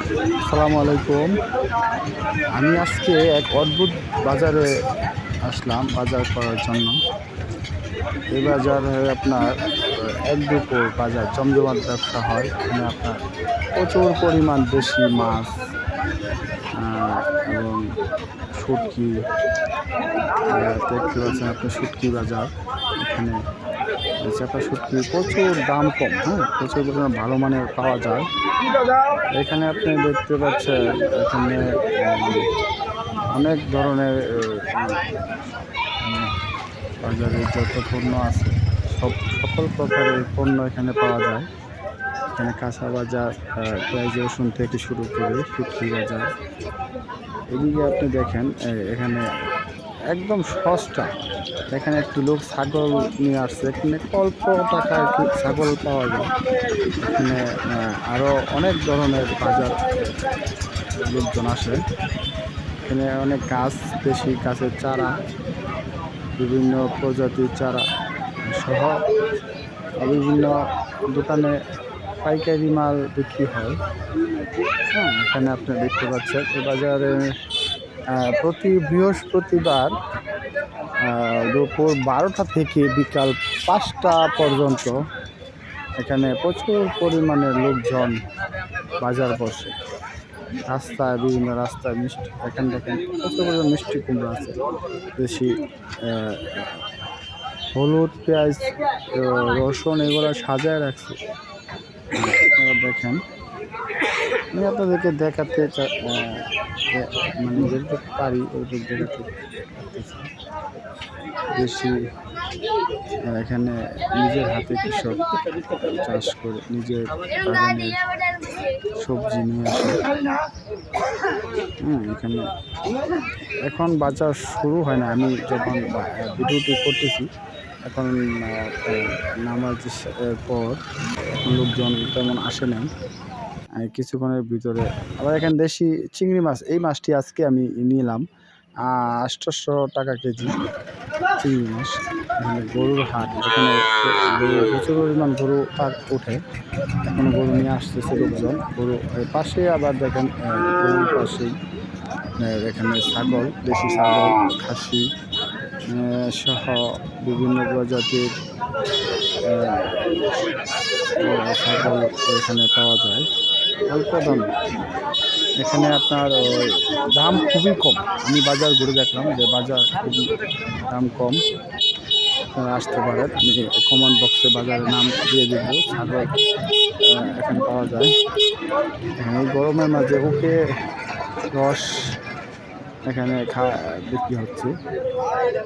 আসসালামু আলাইকুম। আমি আজকে এক অদ্ভুত বাজারে আসলাম বাজার করার জন্য। এই বাজারে আপনার এক দুপুর বাজার জমজমাট ব্যবসা হয়। এখানে আপনার প্রচুর পরিমাণ দেশি মাছ আ এবং শুটকি দেখতে পাচ্ছেন আপনি শুটকি বাজার। এখানে চাপা শুটকি প্রচুর দাম কম, হ্যাঁ? প্রচুর পরিমাণ ভালো মানের পাওয়া যায়। এখানে আপনি দেখতে পাচ্ছেন এখানে অনেক ধরনের মানে বাজারে যত পণ্য আছে সকল প্রকারের পণ্য এখানে পাওয়া যায়। এখানে কাঁচা বাজার, পেঁয়াজ রসুন থেকে শুরু করে শুটকি বাজার। এদিকে আপনি দেখেন এখানে একদম সস্তা। এখানে একটি লোক ছাগল নিয়ে আসছে। এখানে অল্প টাকায় ছাগল পাওয়া যায়। এখানে আরও অনেক ধরনের বাজার লোকজন আসে। এখানে অনেক গাছ, দেশি গাছের চারা, বিভিন্ন প্রজাতির চারা সহ বিভিন্ন দোকানে পাইকারি মাল বিক্রি হয়। হ্যাঁ, এখানে আপনি দেখতে পাচ্ছেন এই বাজারে প্রতি বৃহস্পতিবার দুপুর 12টা থেকে বিকাল 5টা পর্যন্ত এখানে প্রচুর পরিমাণে লোকজন বাজার বসে। রাস্তায় বিভিন্ন রাস্তায় মিষ্টি এখানে দেখেন প্রচুর পরিমাণে মিষ্টি কুমড়া আছে। দেশি হলুদ, পেঁয়াজ, রসুন এগুলো সাজায় রাখছে। আপনারা দেখেন। আমি আপনাদেরকে দেখাতে মানে যেটুকু পারি ওইটুকু দেখাতে পারতেছি। দেশি এখানে নিজের হাতে কৃষক চাষ করে নিজের বাগানের সবজি নিয়ে আসে। এখানে এখন বাজার শুরু হয় না। আমি যখন ভিডিওটি করতেছি এখন নামাজের পর এখন লোকজন তেমন আসে নাই। কিছুক্ষণের ভিতরে আবার এখানে দেশি চিংড়ি মাছ, এই মাছটি আজকে আমি নিলাম ৮০০ টাকা কেজি চিংড়ি মাছ। এখানে গরুর হাট, এখানে প্রচুর পরিমাণ গরু ওঠে। এখনো গরু নিয়ে আসতেছে লোকজন। গরু পাশে আবার দেখেন গরুর পাশেই এখানে ছাগল, দেশি ছাগল, খাসি সহ বিভিন্ন প্রজাতির ছাগল এখানে পাওয়া যায় অল্প দামে। এখানে আপনার দাম খুবই কম। আমি বাজার ঘুরে দেখলাম যে বাজার খুবই দাম কম। আপনারা আসতে পারেন। আমি কমেন্ট বক্সে বাজারের নাম দিয়ে দেবো। ছাগল এখানে পাওয়া যায়। এখানে এই গরমের মাঝে ওকে রস এখানে বিক্রি হচ্ছে।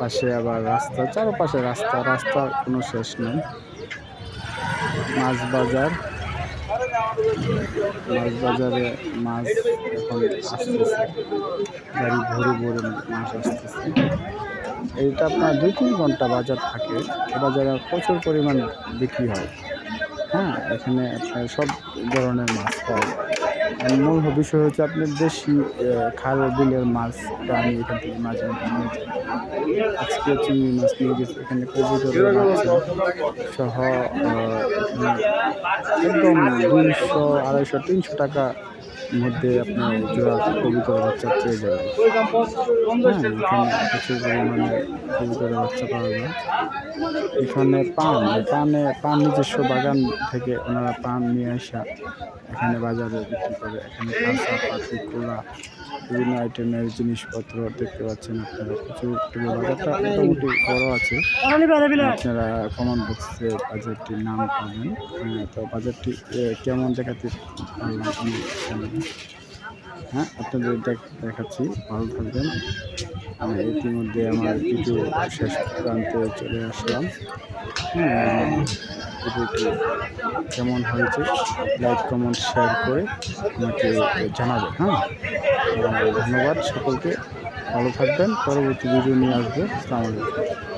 পাশে আবার রাস্তা, চারপাশে রাস্তার কোনো শেষ নেই। মাছ বাজারে মাছ এখন আসতেছে, গাড়ি ভরে ভরে মাছ আসতেছে। এইটা আপনার 2-3 ঘন্টা বাজার থাকে। এ বাজারে প্রচুর পরিমাণ বিক্রি হয়। হ্যাঁ, এখানে আপনার সব ধরনের মাছ পাওয়া যায়। মূল বিষয় হচ্ছে আপনার দেশি খাল বিলের মাছ। এটা আমি এখান থেকে মাঝে মধ্যে নিয়ে যাই। আজকে চিংড়ি মাছ নিয়ে গেছি। এখানে কবুতরের বাচ্চা সহ এখানে একদম 200, 250, 300 টাকা মধ্যে আপনি জোড়া কবুতরের বাচ্চা পেয়ে যাবেন। হ্যাঁ, এখানে প্রচুর পরিমাণে কবুতরের বাচ্চা পাওয়া যায়। এখানে পান নিজস্ব বাগান থেকে ওনারা পান নিয়ে আসা এখানে বাজারে বিক্রি করে। এখানে কাঁচা পাতি কোলা বিভিন্ন আইটেমের জিনিসপত্র দেখতে পাচ্ছেন আপনারা। প্রচুর বাজারটা মোটামুটি বড় আছে। আপনারা কমেন্ট বক্সে বাজারটির নাম পাবেন। তো বাজারটি কেমন দেখাতে পারলাম আমি জানাবেন। হ্যাঁ, আপনাদের দেখাচ্ছি। ভালো থাকবেন। ইতিমধ্যে আমার ভিডিও শেষ প্রান্তে চলে আসলাম। ভিডিওটি কেমন হয়েছে লাইক, কমেন্ট, শেয়ার করে আমাকে জানাবেন। ধন্যবাদ সকলকে। ভালো থাকবেন। পরবর্তী ভিডিও নিয়ে আসবো। আসসালামু আলাইকুম।